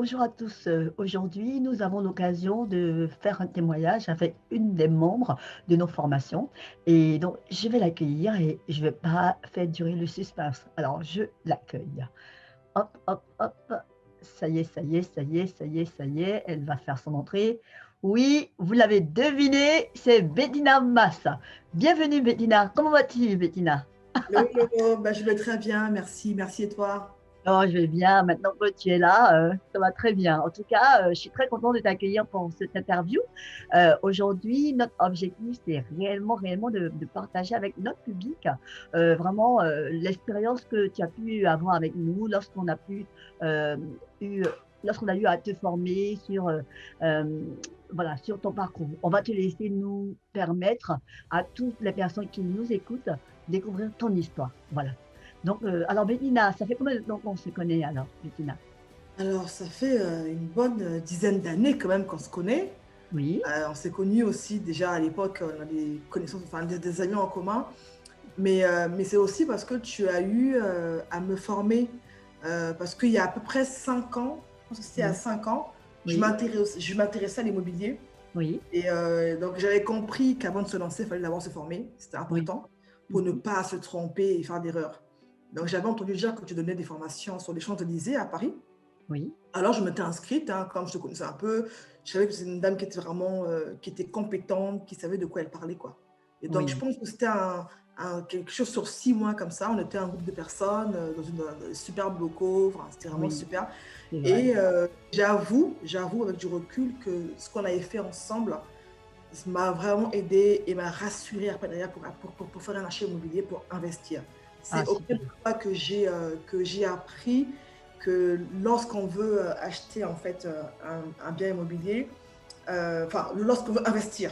Bonjour à tous. Aujourd'hui, nous avons l'occasion de faire un témoignage avec une des membres de nos formations et donc je vais l'accueillir et je vais pas faire durer le suspense. Alors je l'accueille. Hop, hop, hop. Ça y est, ça y est, ça y est, ça y est, ça y est, elle va faire son entrée. Oui, vous l'avez deviné, c'est Bettina Massa. Bienvenue Bettina. Comment vas-tu Bettina? Hello, hello. Bah, je vais très bien, merci, merci et toi? Oh, je vais bien. Maintenant que tu es là, ça va très bien. En tout cas, je suis très contente de t'accueillir pour cette interview. Aujourd'hui, notre objectif, c'est réellement de partager avec notre public vraiment l'expérience que tu as pu avoir avec nous euh, eu, lorsqu'on a eu à te former euh, voilà, sur ton parcours. On va te laisser nous permettre à toutes les personnes qui nous écoutent découvrir ton histoire. Voilà. Donc, alors Bettina, ça fait combien de temps qu'on se connaît alors, Bettina? Alors, ça fait une bonne dizaine d'années quand même qu'on se connaît. Oui, On s'est connus aussi déjà à l'époque, on a des connaissances, enfin des amis en commun. Mais c'est aussi parce que tu as eu à me former. Parce qu'il y a à peu près 5 ans, je pense que c'était à oui, 5 ans, oui, je m'intéressais à l'immobilier. oui, Et donc, j'avais compris qu'avant de se lancer, il fallait d'abord se former. C'était oui, important pour ne mhm, pas se tromper et faire d'erreurs. Donc, j'avais entendu dire que tu donnais des formations sur les Champs-Élysées à Paris. oui, Alors, je m'étais inscrite, hein, comme je te connaissais un peu. Je savais que c'était une dame qui était vraiment qui était compétente, qui savait de quoi elle parlait, quoi. Et donc, je oui, pense que c'était quelque chose sur 6 mois comme ça. On était un groupe de personnes dans une superbe locaux. Enfin, c'était vraiment oui, super. c'est vrai. Et j'avoue avec du recul que ce qu'on avait fait ensemble, ça m'a vraiment aidé et m'a rassuré après derrière pour faire un achat immobilier, pour investir. Ah, C'est auprès de super. toi que j'ai appris que lorsqu'on veut acheter en fait un bien immobilier, enfin lorsqu'on veut Oui, investir,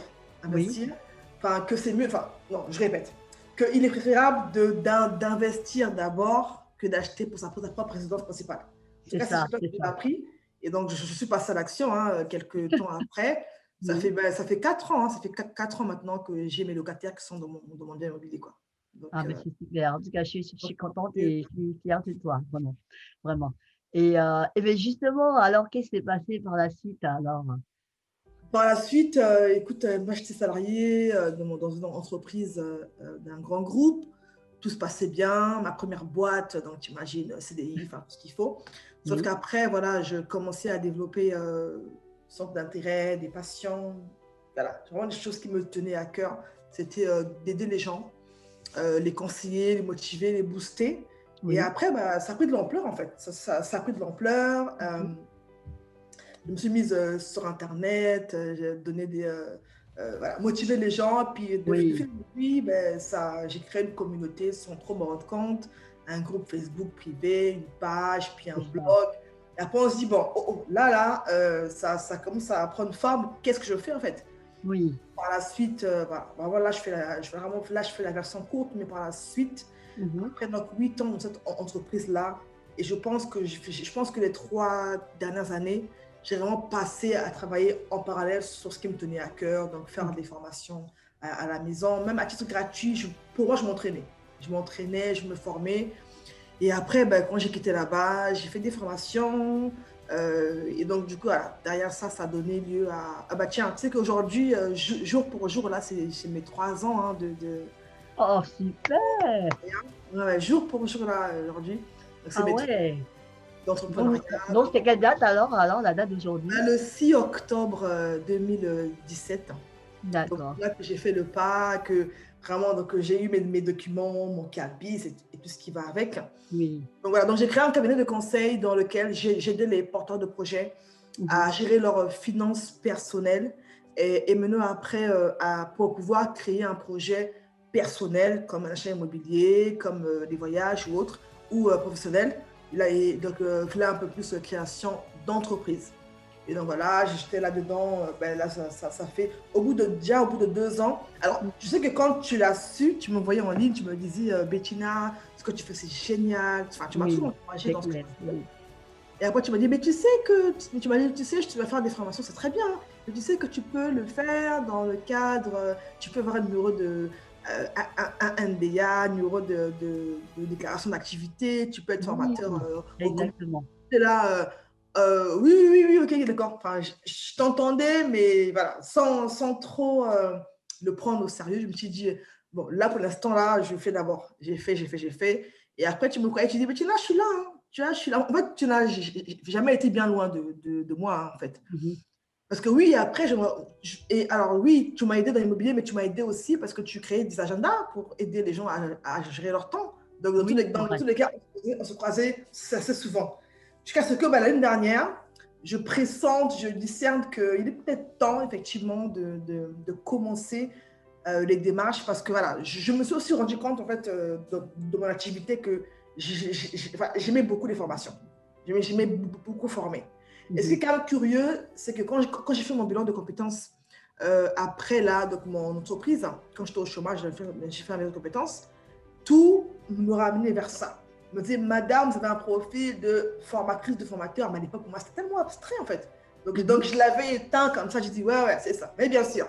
enfin que c'est mieux, enfin non, je répète, qu'il est préférable d'investir d'abord que d'acheter pour sa propre résidence principale. En tout c'est cas, c'est ce ça, que toi c'est tu ça. as appris. Et donc, je suis passée à l'action hein, quelques temps après. Oui. Ça fait 4 ans, hein, ça fait 4 ans maintenant que j'ai mes locataires qui sont dans mon bien immobilier. Quoi. Ah, Donc, mais c'est super. En tout cas, je donc, suis contente euh, et je suis fière de toi, vraiment, vraiment. Et bien justement, alors qu'est-ce qui s'est passé par la suite alors? par la suite, écoute, moi j'étais salariée dans une entreprise d'un grand groupe. Tout se passait bien. Ma première boîte, donc tu imagines, CDI, enfin tout ce qu'il faut. Sauf Oui, qu'après, voilà, je commençais à développer une sorte d'intérêt, des passions. Voilà, vraiment des choses qui me tenaient à cœur. C'était d'aider les gens, les conseiller, les motiver, les booster. Et oui, après, bah, ça a pris de l'ampleur en fait. Ça a pris de l'ampleur. mhm, Je me suis mise sur Internet, j'ai donné voilà, motivé les gens, puis de oui, fil en aiguille, ben, j'ai créé une communauté sans trop me rendre compte, un groupe Facebook privé, une page, puis un c'est blog. ça. Et après, on se dit, bon, là, ça commence à prendre forme. Qu'est-ce que je fais en fait? Oui, Par la suite, voilà, là, je fais la version courte, mais par la suite, mhm, après donc 8 ans dans cette entreprise-là, et je pense que les 3 dernières années, j'ai vraiment passé à travailler en parallèle sur ce qui me tenait à cœur, donc faire mhm. des formations à la maison, même à titre gratuit. Pour moi, je m'entraînais. Je m'entraînais, je me formais. Et après, ben, quand j'ai quitté là-bas, j'ai fait des formations. Et donc, du coup, voilà, derrière ça, ça a donné lieu à… Ah bah tiens, tu sais qu'aujourd'hui, jour pour jour, là, c'est mes 3 ans hein, Oh, super! ouais, ouais, jour pour jour, là, aujourd'hui. Donc, c'est Ah mes 3 ans ouais. d'entrepreneuriat. Donc c'est quelle date alors la date d'aujourd'hui? Le 6 octobre 2017. Donc, D'accord. c'est là que j'ai fait le pas, que vraiment, donc, j'ai eu mes documents, mon cabis et tout ce qui va avec. Oui. Donc, voilà, donc j'ai créé un cabinet de conseil dans lequel j'aidais les porteurs de projets Mhm. à gérer leurs finances personnelles et mener après pour pouvoir créer un projet personnel comme un achat immobilier, comme des voyages ou autres, ou professionnel. Là, et donc, là, un peu plus création d'entreprise. Et donc voilà, j'étais là-dedans, ben là, ça fait, déjà au bout de 2 ans. Alors, je sais que quand tu l'as su, tu me voyais en ligne, tu me disais, Bettina, ce que tu fais, c'est génial. Enfin, tu m'as toujours Oui, encouragée c'est dans ce que je clair. faisais. Oui. Et après, tu m'as dit, mais tu sais que, tu m'as dit, tu sais, tu vas faire des formations, c'est très bien, mais tu sais que tu peux le faire dans le cadre, tu peux avoir un numéro un NDA, numéro de déclaration d'activité, tu peux être Oui, formateur reconnu. exactement. Et là, Oui, ok, d'accord. Enfin, je t'entendais, mais voilà, sans trop le prendre au sérieux. Je me suis dit, bon, là, pour l'instant, là, je fais d'abord. J'ai fait. Et après, tu me croyais, tu dis, mais tu là, je suis là. Hein. Tu vois, je suis là. En fait, j'ai jamais été bien loin de moi, hein, en fait. Mhm. Parce que oui, après, et alors oui, tu m'as aidé dans l'immobilier, mais tu m'as aidé aussi parce que tu créais des agendas pour aider les gens à gérer leur temps. Donc, Oui, c'est dans vrai. tous les cas, on se croisait assez souvent. Jusqu'à ce que bah, l'année dernière, je pressente, je discerne qu'il est peut-être temps, effectivement, de commencer les démarches parce que voilà, je me suis aussi rendu compte, en fait, de mon activité que j'aimais beaucoup les formations. J'aimais beaucoup former. Et ce qui est Mhm. quand même curieux, c'est que quand j'ai fait mon bilan de compétences après là, donc mon entreprise, hein, quand j'étais au chômage, j'ai fait un bilan de compétences, tout me ramenait vers ça. Me disait, madame, vous avez un profil de formatrice, de formateur, mais à l'époque, pour moi, c'était tellement abstrait en fait. Donc Mhm. je l'avais éteint comme ça, j'ai dit, ouais, c'est ça. Mais bien sûr.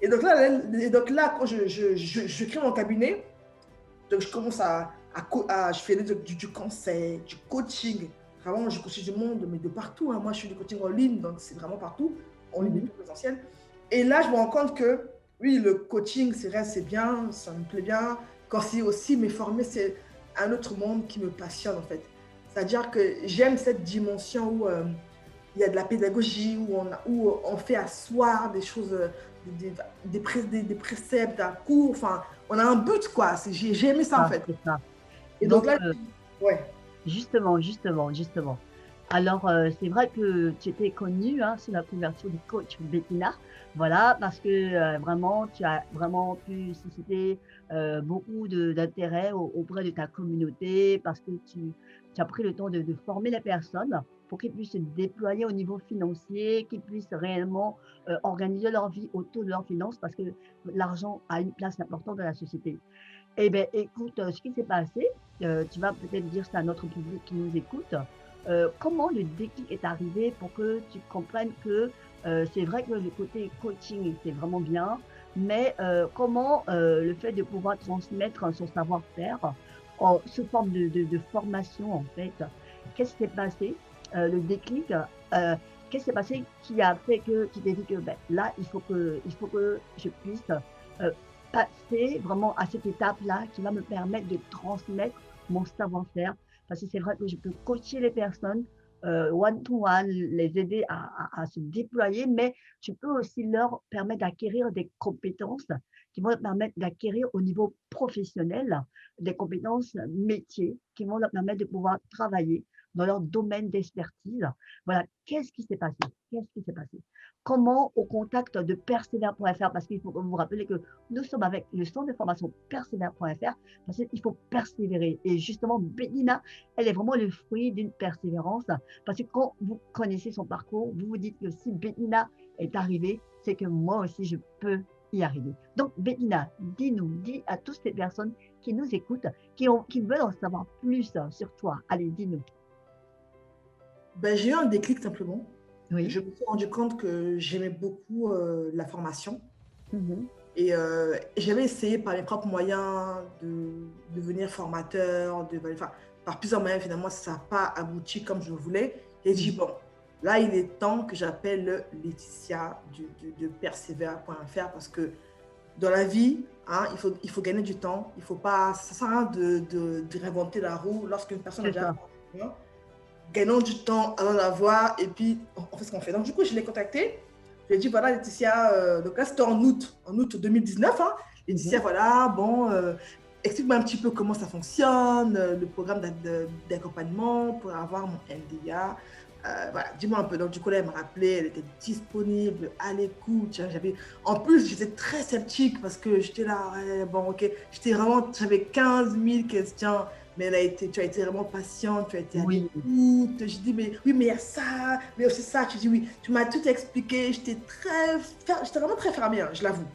Et donc là quand je crée mon cabinet, donc je commence je fais du conseil, du coaching. Vraiment, je coach du monde, mais de partout. Hein. Moi, je fais du coaching en ligne, donc c'est vraiment partout, en ligne et Mhm. puis présentiel. Et là, je me rends compte que oui, le coaching, c'est vrai, c'est bien, ça me plaît bien. Quand c'est aussi me former, c'est un autre monde qui me passionne en fait. C'est-à-dire que j'aime cette dimension où il y a de la pédagogie, où on fait asseoir des choses, des préceptes, un cours, enfin, on a un but, quoi. J'ai aimé ça, en Ah, fait. c'est ça. Et donc Donc, là, ouais. justement. Alors, c'est vrai que tu étais connue hein, sous la couverture du coach Bettina, voilà, parce que vraiment, tu as vraiment pu susciter beaucoup d'intérêt auprès de ta communauté, parce que tu as pris le temps de former les personnes pour qu'ils puissent se déployer au niveau financier, qu'ils puissent réellement organiser leur vie autour de leurs finances, parce que l'argent a une place importante dans la société. Eh beh, écoute, ce qui s'est passé, tu vas peut-être dire ça à notre public qui nous écoute. Comment le déclic est arrivé pour que tu comprennes que, c'est vrai que le côté coaching, c'est vraiment bien, mais, comment, le fait de pouvoir transmettre son savoir-faire en sous forme de formation, en fait, qu'est-ce qui s'est passé? Le déclic, qu'est-ce qui s'est passé qui a fait que tu t'es dit que, beh, là, il faut que je puisse, heu, passer vraiment à cette étape-là qui va me permettre de transmettre mon savoir-faire. Parce que c'est vrai que je peux coacher les personnes, one to one, les aider à se déployer, mais je peux aussi leur permettre d'acquérir des compétences qui vont leur permettre d'acquérir au niveau professionnel des compétences métiers qui vont leur permettre de pouvoir travailler dans leur domaine d'expertise. Voilà, qu'est-ce qui s'est passé? Qu'est-ce qui s'est passé? Comment au contact de persévère.fr, parce qu'il faut vous rappeler que nous sommes avec le centre de formation persévère.fr, parce qu'il faut persévérer. Et justement, Bénina, elle est vraiment le fruit d'une persévérance, parce que quand vous connaissez son parcours, vous vous dites que si Bénina est arrivée, c'est que moi aussi, je peux y arriver. Donc, Bénina, dis-nous, dis à toutes ces personnes qui nous écoutent, qui veulent en savoir plus sur toi. Allez, dis-nous. Ben, j'ai eu un déclic simplement. Oui. Je me suis rendu compte que j'aimais beaucoup la formation. Mhm. Et j'avais essayé par mes propres moyens de devenir formateur, enfin, par plusieurs moyens, finalement, ça n'a pas abouti comme je voulais. J'ai dit, Mhm. bon, là, il est temps que j'appelle Laetitia de persévère.fr parce que dans la vie, hein, il faut gagner du temps. Il faut pas, ça sert à rien de réinventer la roue lorsqu'une personne a C'est déjà ça. fait. Gagnons du temps, allons la voir et puis on fait ce qu'on fait. Donc, du coup, je l'ai contactée. Je lui ai dit, voilà, Laetitia, donc là, c'était en août 2019. Hein. Laetitia, Mhm. voilà, bon, explique-moi un petit peu comment ça fonctionne, le programme d'accompagnement pour avoir mon MDA. Voilà, dis-moi un peu. Donc, du coup, là, elle m'a rappelé, elle était disponible, à l'écoute. En plus, j'étais très sceptique parce que j'étais là, ouais, bon, ok. J'avais 15 000 questions. Mais tu as été vraiment patiente, tu as été à Oui. l'écoute. Je dis, mais oui, mais il y a ça, mais aussi ça. Tu dis, oui, tu m'as tout expliqué. J'étais vraiment très fermée, hein, je l'avoue.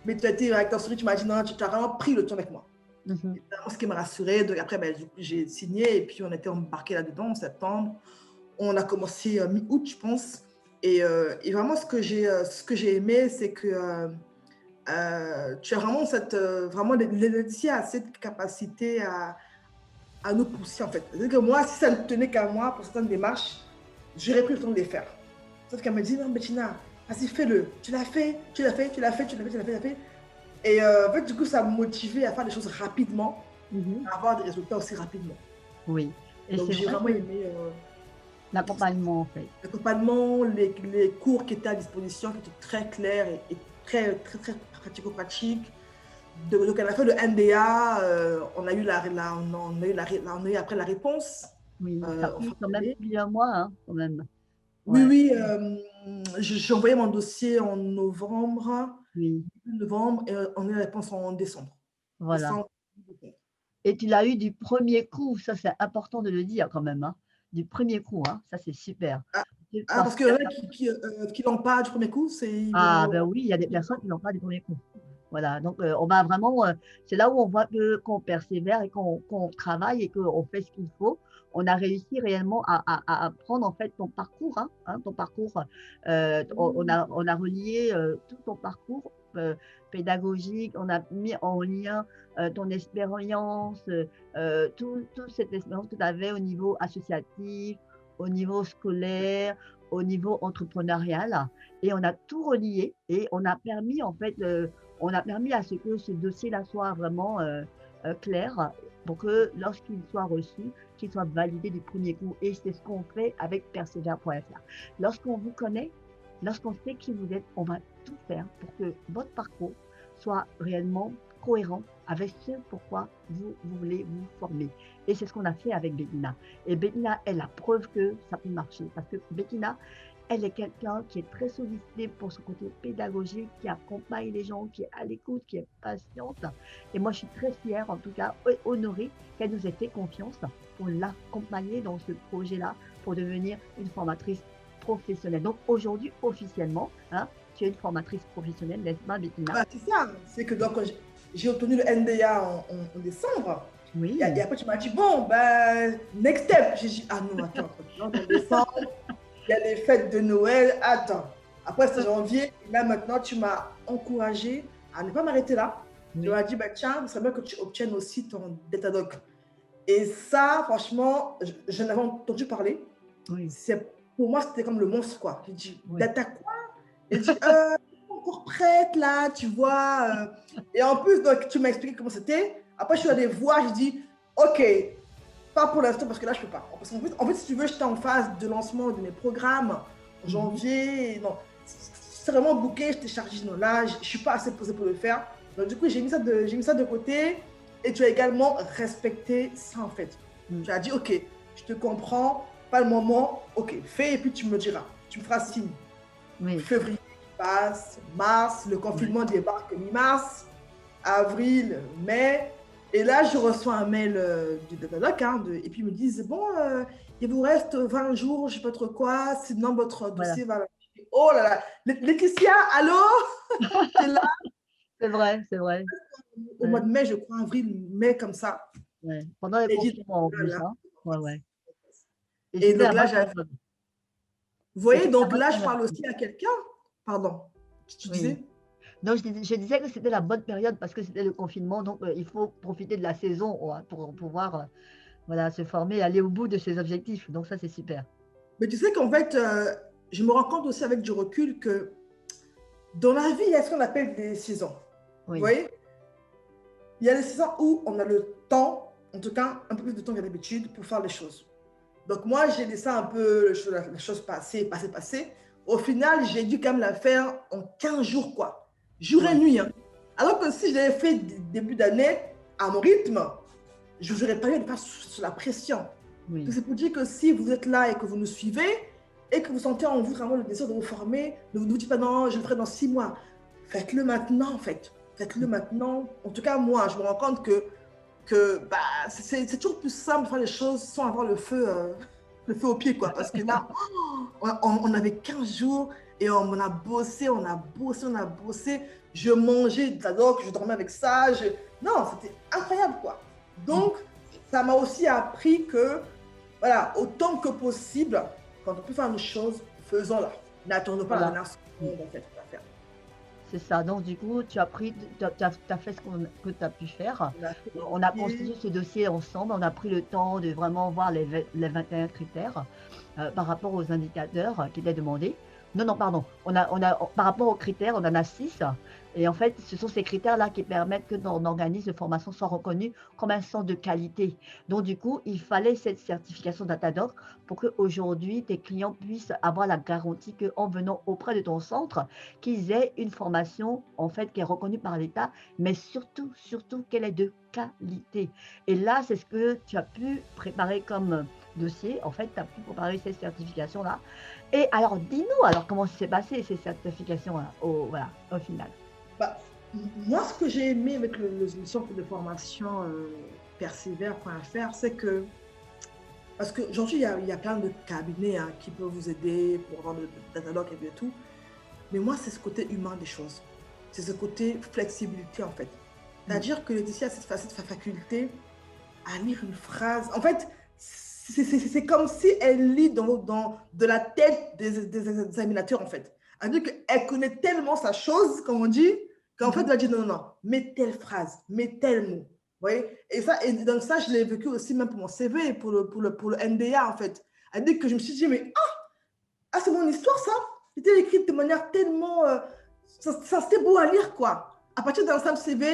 Mais tu as été avec ton sourire, tu m'as dit, non, tu as vraiment pris le temps avec moi. Mhm. C'est vraiment ce qui m'a rassurée. Donc après, ben, j'ai signé et puis on était embarqué là-dedans en septembre. On a commencé mi-août, je pense. Et vraiment, ce que j'ai aimé, c'est que tu as vraiment vraiment, Laetitia a cette capacité à nous pousser en fait. C'est-à-dire que moi, si ça ne tenait qu'à moi pour certaines démarches, j'aurais pris le temps de les faire. Sauf qu'elle me dit, non, Bettina, vas-y, fais-le. Tu l'as fait, tu l'as fait, tu l'as fait, tu l'as fait, tu l'as fait, tu l'as fait. Et en fait, du coup, ça me motivait à faire des choses rapidement, à avoir des résultats aussi rapidement. Oui. Et Donc, c'est j'ai vrai vraiment que aimé l'accompagnement, en fait. l'accompagnement, les cours qui étaient à disposition, qui étaient très clairs et très, très, très pratico-pratiques. Donc, à la fin de NDA, on a eu on a eu après la réponse Oui, ça a en pris fin quand même d'année. plusieurs mois, hein, quand même. Oui, Ouais, oui, j'ai envoyé mon dossier en novembre, oui, début novembre, et on a eu la réponse en décembre. voilà. Décembre. Et tu l'as eu du premier coup, ça c'est important de le dire quand même, hein. Du premier coup, hein, ça c'est super. Ah, Parce parce qu'il qu'il y y a en a personne. qui n'ont pas du premier coup, ils Ah vont. ben oui, il y a des personnes qui n'ont pas du premier coup. Voilà, donc on va vraiment, c'est là où on voit qu'on persévère et qu'on travaille et qu'on fait ce qu'il faut. On a réussi réellement à prendre en fait ton parcours, ton parcours. On a relié tout ton parcours pédagogique, on a mis en lien ton expérience, toute cette expérience que tu avais au niveau associatif, au niveau scolaire, au niveau entrepreneurial. Et on a tout relié et on a permis en fait on a permis à ce que ce dossier-là soit vraiment clair pour que lorsqu'il soit reçu, qu'il soit validé du premier coup. Et c'est ce qu'on fait avec persévère.fr. Lorsqu'on vous connaît, lorsqu'on sait qui vous êtes, on va tout faire pour que votre parcours soit réellement cohérent avec ce pourquoi vous voulez vous former. Et c'est ce qu'on a fait avec Bettina. Et Bettina est la preuve que ça peut marcher. Parce que Bettina, elle est quelqu'un qui est très sollicité pour son côté pédagogique, qui accompagne les gens, qui est à l'écoute, qui est patiente. Et moi, je suis très fière, en tout cas, et honorée qu'elle nous ait fait confiance pour l'accompagner dans ce projet-là, pour devenir une formatrice professionnelle. Donc aujourd'hui, officiellement, tu es une formatrice professionnelle, n'est-ce pas, Bettina? C'est ça, c'est que donc j'ai obtenu le NDA en décembre. Et Oui. après, tu m'as dit, bon, ben, next step. J'ai dit, ah non, attends, en décembre, il y a les fêtes de Noël, attends. Après, c'est janvier, et là maintenant, tu m'as encouragé à ne pas m'arrêter là. Tu Oui, m'as dit, bah, tiens, c'est bien que tu obtiennes aussi ton Datadoc. Et ça, franchement, je n'avais entendu parler. oui, Pour moi, c'était comme le monstre, quoi. J'ai dit, oui. data quoi? J'ai dit, je suis pas encore prête là, tu vois. Et en plus, donc, tu m'as expliqué comment c'était. Après, je suis allée voir, j'ai dit, ok, pas pour l'instant parce que là, je peux pas. Parce en fait, si tu veux, j'étais en phase de lancement de mes programmes en Mhm. janvier. Non, c'est vraiment booké, j'étais chargée. Non, là, je suis pas assez posée pour le faire. Donc, du coup, j'ai mis ça de côté. Et tu as également respecté ça, en fait. Mm. Tu as dit, ok, je te comprends, pas le moment, ok, fais et puis tu me diras. Tu me feras signe. Oui, Février passe, mars, le ouais. confinement débarque mi-mars, avril, mai. Et là, je reçois un mail du Dataloc, et puis ils me disent, bon, il vous reste 20 jours, je ne sais pas trop quoi, sinon votre Voilà. dossier va... Oh là là, Laetitia, allô? Tu es là C'est vrai, c'est vrai. au mois Ouais, de mai, je crois, avril, mai, comme ça. ouais. Pendant les Et je dis, confinements en oh là plus, là. hein. Ouais, ouais. Et Et c'était donc la là, bonne j'avais... période. Vous Et voyez, c'était la donc bonne là, je période. parle aussi à quelqu'un. Pardon, tu Oui. disais? Non, je disais que c'était la bonne période parce que c'était le confinement, donc il faut profiter de la saison pour pouvoir voilà, se former et aller au bout de ses objectifs. Donc ça, c'est super. Mais tu sais qu'en fait, je me rends compte aussi avec du recul que dans la vie, il y a ce qu'on appelle des saisons. Vous Oui, voyez, il y a des saisons où on a le temps, en tout cas un peu plus de temps qu'à d'habitude, pour faire les choses. Donc moi, j'ai laissé un peu la chose passer. Au final, j'ai dû quand même la faire en 15 jours, quoi. Jour et ouais, nuit. Alors que si je l'avais fait début d'année, à mon rythme, je n'aurais pas eu de faire sous la pression. oui, C'est pour dire que si vous êtes là et que vous nous suivez et que vous sentez en vous vraiment le désir de vous former, ne vous dites pas non, je le ferai dans 6 mois. Faites-le maintenant, en fait. Faites-le maintenant. En tout cas, moi, je me rends compte que bah, c'est toujours plus simple de faire les choses sans avoir le feu au pied, quoi. Parce que là, on avait 15 jours et on a bossé, on a bossé, on a bossé. Je mangeais de la doc, je dormais avec ça. Non, c'était incroyable, quoi. mhm, Donc, ça m'a aussi appris que, voilà, autant que possible, quand on peut faire une chose, faisons-la. N'attendons pas la voilà. dernière Mm. seconde, en fait, pour la faire. C'est ça. Donc, du coup, tu as pris, tu as fait ce que tu as pu faire. On a fait les On a dossiers. constitué ce dossier ensemble. On a pris le temps de vraiment voir les 21 critères par rapport aux indicateurs qui étaient demandés. Non, non, pardon. Par rapport aux critères, on en a 6. Et en fait, ce sont ces critères-là qui permettent que ton organisme de formation soit reconnu comme un centre de qualité. Donc, du coup, il fallait cette certification Datadoc pour qu'aujourd'hui, tes clients puissent avoir la garantie qu'en venant auprès de ton centre, qu'ils aient une formation en fait qui est reconnue par l'État, mais surtout, surtout qu'elle est de qualité. Et là, c'est ce que tu as pu préparer comme dossier. En fait, tu as pu préparer ces certifications-là. Et alors, dis-nous alors comment s'est passé ces certifications-là voilà, au final. Bah, moi, ce que j'ai aimé avec le centre de formation persévère.fr, c'est que, parce qu'aujourd'hui, il y a plein de cabinets hein, qui peuvent vous aider pour avoir le datalogue et tout. Mais moi, c'est ce côté humain des choses. C'est ce côté flexibilité, en fait. Mm. C'est-à-dire que Laetitia a cette faculté à lire une phrase. En fait, c'est comme si elle lit de la tête des examinateurs, en fait. C'est-à-dire qu'elle connaît tellement sa chose, comme on dit, qu'en fait, elle Mhm. va dire non, non, non, mets telle phrase, mets tel mot. Vous voyez? Et donc ça, je l'ai vécu aussi même pour mon CV, pour le NDA, en fait. C'est-à-dire que je me suis dit, mais c'est mon histoire, ça. C'était écrit de manière tellement. Ça c'était beau à lire, quoi. À partir d'un simple CV,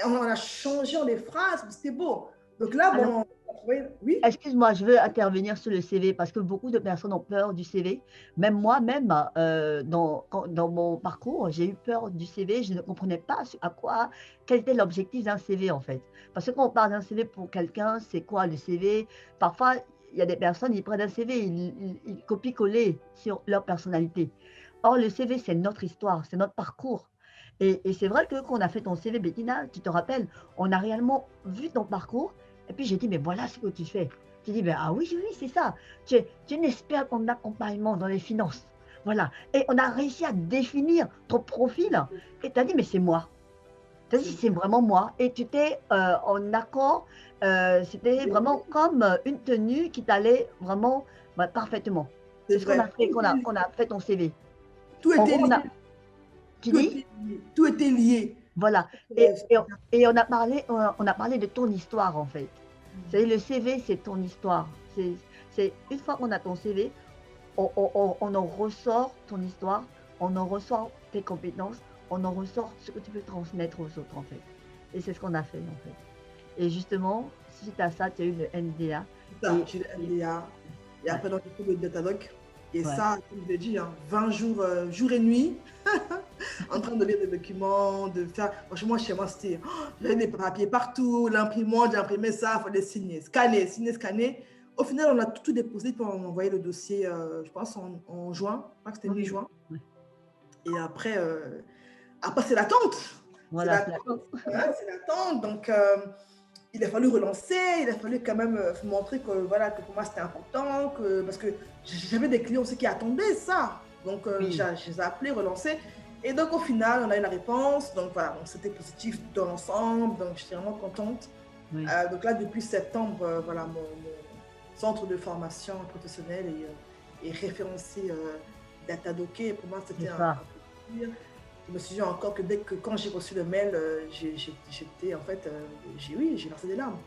on a changé les phrases, c'était beau. Donc là, Alors, bon, oui, oui. excuse-moi, je veux intervenir sur le CV parce que beaucoup de personnes ont peur du CV. Même moi-même, dans mon parcours, j'ai eu peur du CV. Je ne comprenais pas quel était l'objectif d'un CV en fait. Parce que quand on parle d'un CV pour quelqu'un, c'est quoi le CV? Parfois, il y a des personnes, ils prennent un CV, ils copient-coller sur leur personnalité. Or, le CV, c'est notre histoire, c'est notre parcours. Et c'est vrai que quand on a fait ton CV, Bettina, tu te rappelles, on a réellement vu ton parcours. Et puis j'ai dit, mais voilà ce que tu fais. Tu dis, ben, ah oui, oui, c'est ça. Tu es une experte en accompagnement dans les finances. Voilà. Et on a réussi à définir ton profil. Et tu as dit, mais c'est moi. Tu as dit, C'est c'est vraiment moi. Et tu étais en accord. C'était vraiment comme une tenue qui t'allait vraiment parfaitement. C'est ce qu'on vrai. a fait, qu'on a fait ton CV. Tout En était gros, lié. tu dis? Tout était lié. Voilà. Euh, Et on a parlé de ton histoire, en fait. Vous savez, le CV, c'est ton histoire. Une fois qu'on a ton CV, on en ressort ton histoire, on en ressort tes compétences, on en ressort ce que tu peux transmettre aux autres, en fait. Et c'est ce qu'on a fait, en fait. Et justement, suite à ça, tu as eu le NDA. ça, Et, j'ai le et NDA. Et ouais, après, donc, j'ai fait le datalogue. Et ouais. ça, comme je l'ai dit, hein, 20 jours, jour et nuit, en train de lire des documents, de faire. Franchement, chez moi, c'était. J'avais des papiers partout, l'imprimante, j'ai imprimé ça, il fallait signer, scanner, signer, scanner. Au final, on a tout déposé, puis on a envoyé le dossier, je pense, en juin. Je crois que c'était Oui, oui, mi-juin. oui. Et après c'est l'attente. C'est Voilà, c'est la l'attente. Hein, c'est l'attente. Donc, il a fallu relancer, il a fallu quand même montrer que, voilà, que pour moi c'était important, parce que j'avais des clients aussi qui attendaient ça. Donc, oui, je les ai appelés, relancés. Et donc, au final, on a eu la réponse. Donc, voilà, donc, c'était positif dans l'ensemble. Donc, j'étais vraiment contente. oui, Donc là, depuis septembre, voilà, mon centre de formation professionnelle est référencé Datadoc. Et pour moi, c'est c'était ça, un plaisir. Je me suis dit encore que quand j'ai reçu le mail, j'étais en fait, oui, j'ai versé des larmes.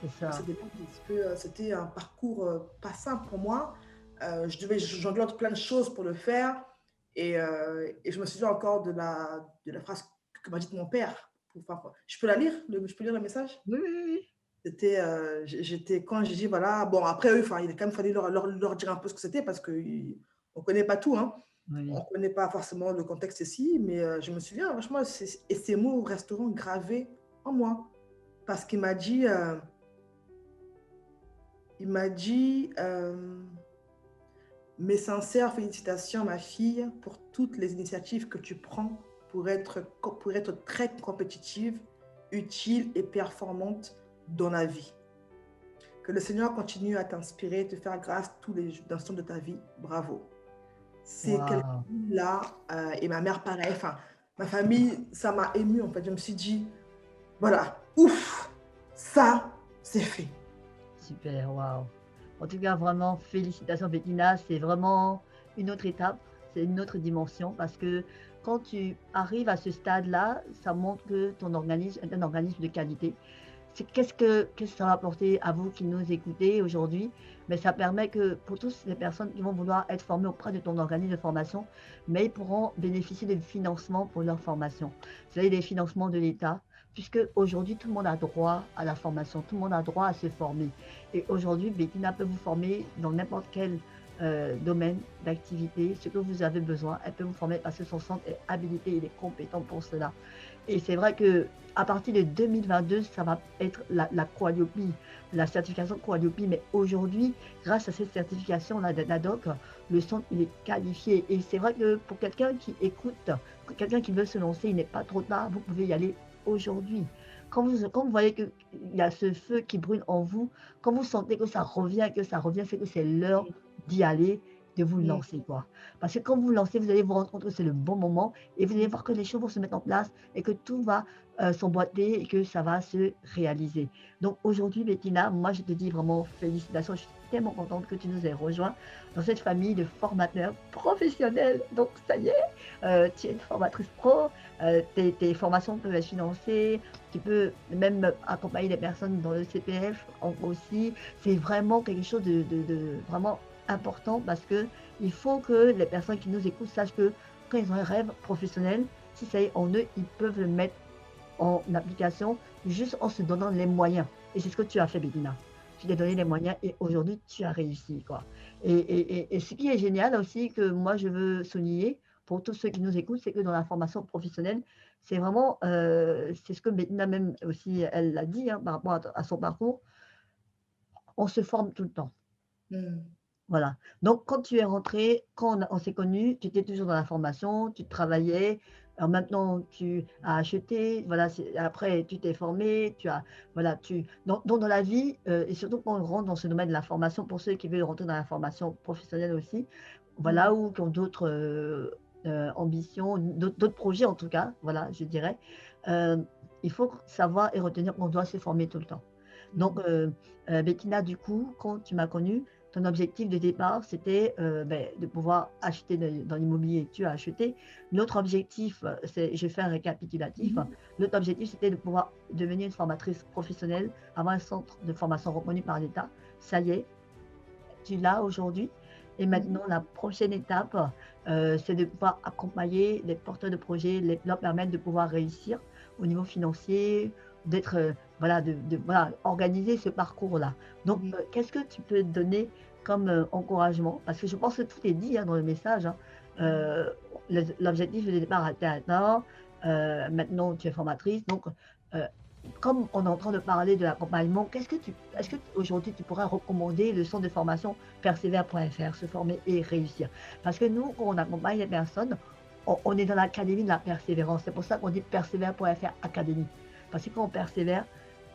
c'est J'ai versé ça. des larmes parce que c'était un parcours pas simple pour moi. Je devais jongler entre plein de choses pour le faire. Et je me suis dit encore de la phrase que m'a dit mon père. Je peux la lire? Je peux lire le message? Oui, oui, oui, C'était, quand j'ai dit, voilà, bon, après, eux, il a quand même fallu leur dire un peu ce que c'était parce qu'on ne connaît pas tout, hein. oui, On oui. ne connaît pas forcément le contexte ici, mais je me souviens, franchement, et ces mots resteront gravés en moi. Parce il m'a dit, mes sincères félicitations, ma fille, pour toutes les initiatives que tu prends pour être très compétitive, utile et performante dans la vie. Que le Seigneur continue à t'inspirer, te faire grâce tous les instants de ta vie. Bravo. C'est quelqu'un Waouh, là, et ma mère pareil, enfin, ma famille, ça m'a émue en fait. Je me suis dit, voilà, ouf, ça, c'est fait. super, waouh. En tout cas, vraiment, félicitations Bettina, c'est vraiment une autre étape, c'est une autre dimension parce que quand tu arrives à ce stade-là, ça montre que ton organisme est un organisme de qualité. C'est qu'est-ce que ça va apporter à vous qui nous écoutez aujourd'hui? Mais ça permet que pour tous les personnes qui vont vouloir être formées auprès de ton organisme de formation, mais ils pourront bénéficier de financements pour leur formation. C'est-à-dire des financements de l'État, puisque aujourd'hui tout le monde a droit à la formation, tout le monde a droit à se former. Et aujourd'hui, Bettina peut vous former dans n'importe quel domaine d'activité, ce que vous avez besoin. Elle peut vous former parce que son centre est habilité, il est compétent pour cela. Et c'est vrai que à partir de 2022, ça va être la Quadiopi, la certification Quadiopi. Mais aujourd'hui, grâce à cette certification-là d'ADOC, le centre, il est qualifié. Et c'est vrai que pour quelqu'un qui écoute, quelqu'un qui veut se lancer, il n'est pas trop tard, vous pouvez y aller aujourd'hui. Quand vous voyez qu'il y a ce feu qui brûle en vous, quand vous sentez que ça revient, c'est que c'est l'heure d'y aller, de vous Mm. lancer, quoi. Parce que quand vous vous lancez, vous allez vous rendre compte que c'est le bon moment et vous allez voir que les choses vont se mettre en place et que tout va s'emboîter et que ça va se réaliser. Donc aujourd'hui, Bettina, moi je te dis vraiment félicitations. Je suis tellement contente que tu nous aies rejoints dans cette famille de formateurs professionnels. Donc ça y est, tu es une formatrice pro, tes formations peuvent être financées, tu peux même accompagner les personnes dans le CPF aussi. C'est vraiment quelque chose de vraiment important parce que il faut que les personnes qui nous écoutent sachent que quand ils ont un rêve professionnel, si ça y est en eux, ils peuvent le mettre en application juste en se donnant les moyens. Et c'est ce que tu as fait, Bédina. Tu t'es donné les moyens et aujourd'hui, tu as réussi, quoi. Et ce qui est génial aussi, que moi, je veux souligner pour tous ceux qui nous écoutent, c'est que dans la formation professionnelle, c'est vraiment, c'est ce que Bédina même aussi, elle l'a dit hein, par rapport à son parcours, on se forme tout le temps. Mm. Voilà. Donc, quand tu es rentré, quand on s'est connus, tu étais toujours dans la formation, tu travaillais. Alors maintenant, tu as acheté, voilà, après, tu t'es formé, tu as, voilà, dans la vie, et surtout quand on rentre dans ce domaine de la formation, pour ceux qui veulent rentrer dans la formation professionnelle aussi, voilà, Mm. ou qui ont d'autres ambitions, d'autres projets en tout cas, voilà, je dirais, euh, il faut savoir et retenir qu'on doit se former tout le temps. Donc, Mm. Bettina, du coup, quand tu m'as connue, ton objectif de départ, c'était de pouvoir acheter dans l'immobilier. Tu as acheté. L'autre objectif, je fais un récapitulatif. Mhm. L'autre objectif, c'était de pouvoir devenir une formatrice professionnelle, avoir un centre de formation reconnu par l'État. Ça y est, tu l'as aujourd'hui. Et Mhm. maintenant, la prochaine étape, c'est de pouvoir accompagner les porteurs de projets, leur permettre de pouvoir réussir au niveau financier, d'être, voilà, voilà, organiser ce parcours-là. Donc, Mhm. qu'est-ce que tu peux donner comme encouragement? Parce que je pense que tout est dit hein, dans le message. Hein. Euh, L'objectif de départ a été atteint. Maintenant, tu es formatrice. Donc, euh, comme on est en train de parler de l'accompagnement, est-ce que aujourd'hui tu pourrais recommander le centre de formation persévère.fr, se former et réussir? Parce que nous, quand on accompagne les personnes, on est dans l'académie de la persévérance. C'est pour ça qu'on dit persévère.fr académie. Parce que quand on persévère,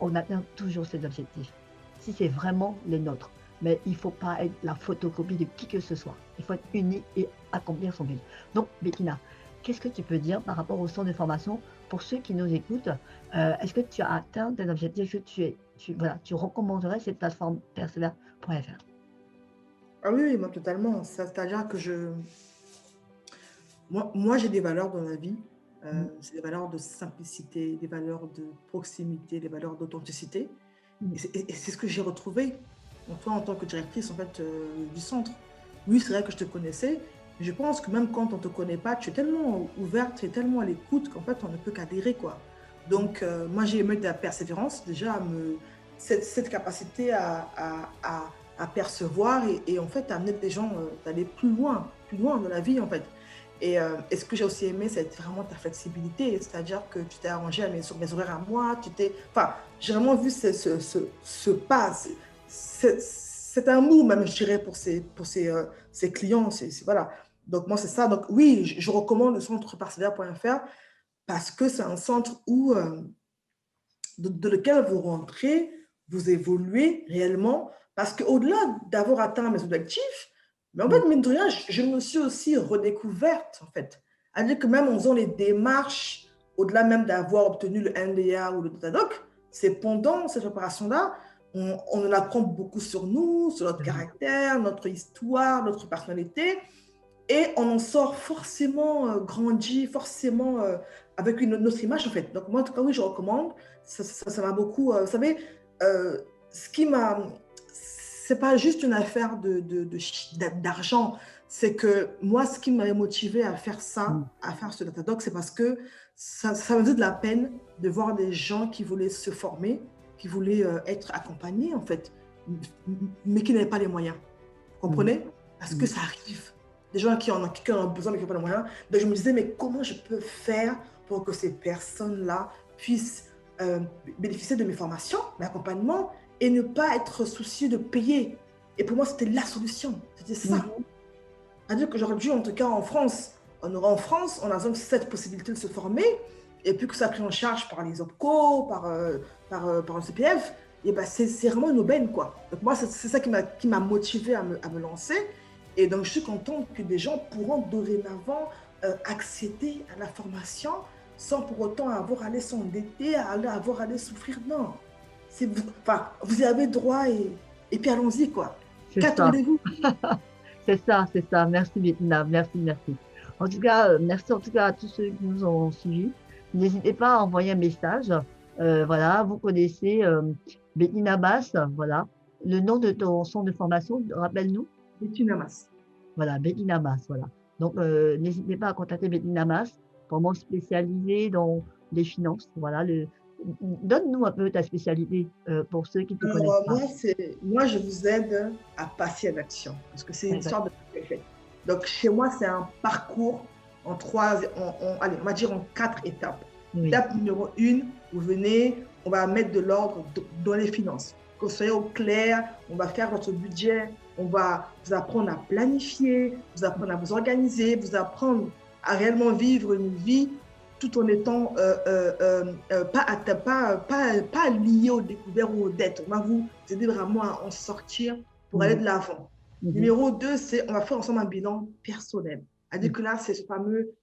on atteint toujours ses objectifs. Si c'est vraiment les nôtres. Mais il ne faut pas être la photocopie de qui que ce soit. Il faut être unique et accomplir son but. Donc, Bettina, qu'est-ce que tu peux dire par rapport au centre de formation pour ceux qui nous écoutent? Est-ce que tu as atteint tes objectifs? Est-ce que voilà, tu recommanderais cette plateforme persévère.fr? Ah oui, oui, moi totalement. C'est-à-dire que moi j'ai des valeurs dans la vie. Mmh. C'est des valeurs de simplicité, des valeurs de proximité, des valeurs d'authenticité. Mmh. Et c'est ce que j'ai retrouvé en toi en tant que directrice en fait, du centre. Oui, c'est vrai que je te connaissais, mais je pense que même quand on ne te connaît pas, tu es tellement ouverte, tu es tellement à l'écoute qu'en fait, on ne peut qu'adhérer, quoi. Mmh. Donc, moi, j'ai aimé ta persévérance, déjà, cette capacité à percevoir et en fait, à amener des gens, d'aller plus loin dans la vie, en fait. Et ce que j'ai aussi aimé, c'est vraiment ta flexibilité, c'est-à-dire que tu t'es arrangé à mes horaires à moi, enfin, j'ai vraiment vu ce pas, c'est un mot même, je dirais, ces clients, voilà. Donc moi, c'est ça. Donc oui, je recommande le centre parcellaire.fr parce que c'est un centre où, de lequel vous rentrez, vous évoluez réellement, parce qu'au-delà d'avoir atteint mes objectifs, mais en Mmh. fait, mine de rien, je me suis aussi redécouverte, en fait. C'est-à-dire que même en faisant les démarches, au-delà même d'avoir obtenu le NDA ou le DataDoc, c'est pendant cette préparation-là, on en apprend beaucoup sur nous, sur notre Mmh. caractère, notre histoire, notre personnalité. et on en sort forcément grandi, forcément avec une autre image en fait. Donc moi, en tout cas, oui, je recommande. Ça m'a beaucoup. Vous savez, ce qui m'a. C'est pas juste une affaire d'argent. C'est que moi, ce qui m'avait motivé à faire ça, à faire ce Datadog, c'est parce que ça me faisait de la peine de voir des gens qui voulaient se former, qui voulaient être accompagnés en fait, mais qui n'avaient pas les moyens. Vous comprenez? Parce que ça arrive. Des gens qui en ont besoin mais qui n'ont pas les moyens. Donc je me disais, mais comment je peux faire pour que ces personnes-là puissent bénéficier de mes formations, de l'accompagnement, et ne pas être soucieux de payer. Et pour moi, c'était la solution. C'était ça. C'est-à-dire qu'aujourd'hui, en tout cas en France, on a cette possibilité de se former, et puis que ça pris en charge par les OPCO, par le CPF, et ben c'est vraiment une aubaine, quoi. Donc moi, c'est ça qui m'a motivé à me lancer. Et donc, je suis contente que des gens pourront dorénavant accéder à la formation sans pour autant avoir à aller s'endetter, avoir à aller souffrir. Non. Vous y avez droit et puis allons-y, quoi. Qu'attendez-vous? C'est ça. Merci, Bettina. Merci. En tout cas, merci à tous ceux qui nous ont suivis. N'hésitez pas à envoyer un message. Voilà, vous connaissez Bettina Bass. Voilà. Le nom de ton centre de formation, rappelle-nous. Bettina Bass. Voilà, Bettina Bass. Voilà. Donc, n'hésitez pas à contacter Bettina Bass, vraiment spécialisée dans les finances. Voilà. Donne-nous un peu ta spécialité pour ceux qui te connaissent pas. Moi, je vous aide à passer à l'action parce que c'est une histoire de fait. Donc, chez moi, c'est un parcours en allez, on va dire en 4 étapes. Oui. Étape numéro 1, vous venez, on va mettre de l'ordre dans les finances. Que vous soyez au clair, on va faire votre budget, on va vous apprendre à planifier, vous apprendre à vous organiser, vous apprendre à réellement vivre une vie tout en étant pas lié aux découvertes ou aux dettes. On va vous aider vraiment à en sortir pour aller de l'avant. Numéro 2, on va faire ensemble un bilan personnel. C'est-à-dire que là, c'est ce fameux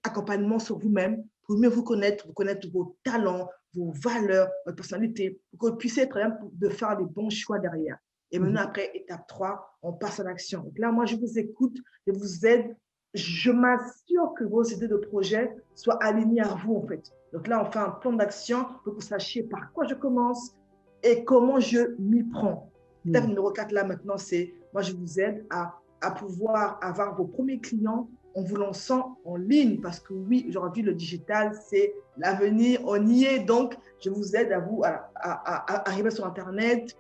accompagnement sur vous-même pour mieux vous connaître vos talents, vos valeurs, votre personnalité, pour que vous puissiez être capable de faire les bons choix derrière. Et maintenant, après, étape 3, on passe à l'action. Donc là, moi, je vous écoute, je vous aide. Je m'assure que vos idées de projet soient alignées à vous, en fait. Donc là, on fait un plan d'action pour que vous sachiez par quoi je commence et comment je m'y prends. Étape numéro 4, là, maintenant, c'est, moi, je vous aide à pouvoir avoir vos premiers clients en vous lançant en ligne. Parce que oui, aujourd'hui, le digital, c'est l'avenir, on y est. Donc, je vous aide à arriver sur Internet,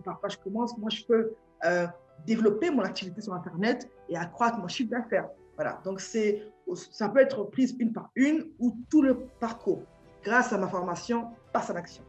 par quoi je commence, comment je peux développer mon activité sur Internet et accroître mon chiffre d'affaires. Voilà, donc ça peut être prise une par une ou tout le parcours. Grâce à ma formation, passe à l'action.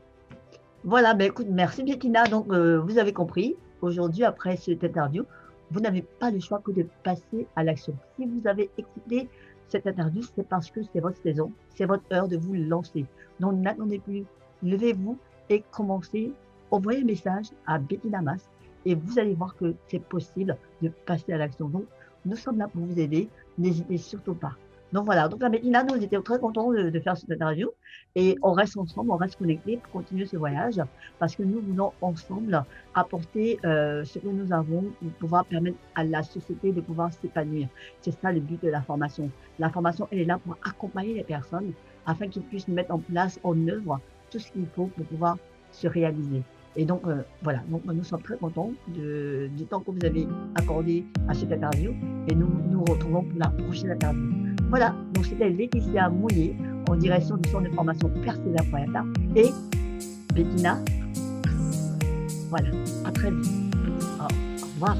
Voilà, ben écoute, merci Bettina. Donc, vous avez compris, aujourd'hui, après cette interview, vous n'avez pas le choix que de passer à l'action. Si vous avez écouté cette interview, c'est parce que c'est votre saison, c'est votre heure de vous lancer. Donc, n'attendez plus, levez-vous et commencez, envoyez un message à Bettina Bass et vous allez voir que c'est possible de passer à l'action. Donc, nous sommes là pour vous aider, n'hésitez surtout pas. Donc voilà, donc la Bettina, nous étions très contents de faire cette interview et on reste ensemble, on reste connectés pour continuer ce voyage parce que nous voulons ensemble apporter ce que nous avons pour pouvoir permettre à la société de pouvoir s'épanouir. C'est ça le but de la formation. La formation, elle est là pour accompagner les personnes afin qu'ils puissent mettre en place, en œuvre tout ce qu'il faut pour pouvoir se réaliser. Et donc, voilà, donc, nous sommes très contents du temps que vous avez accordé à cette interview et nous nous retrouvons pour la prochaine interview. Voilà, donc c'était Laetitia Mouillet en direction du centre de formation Persévère Poyata et Bettina. Voilà, à très vite. Au revoir.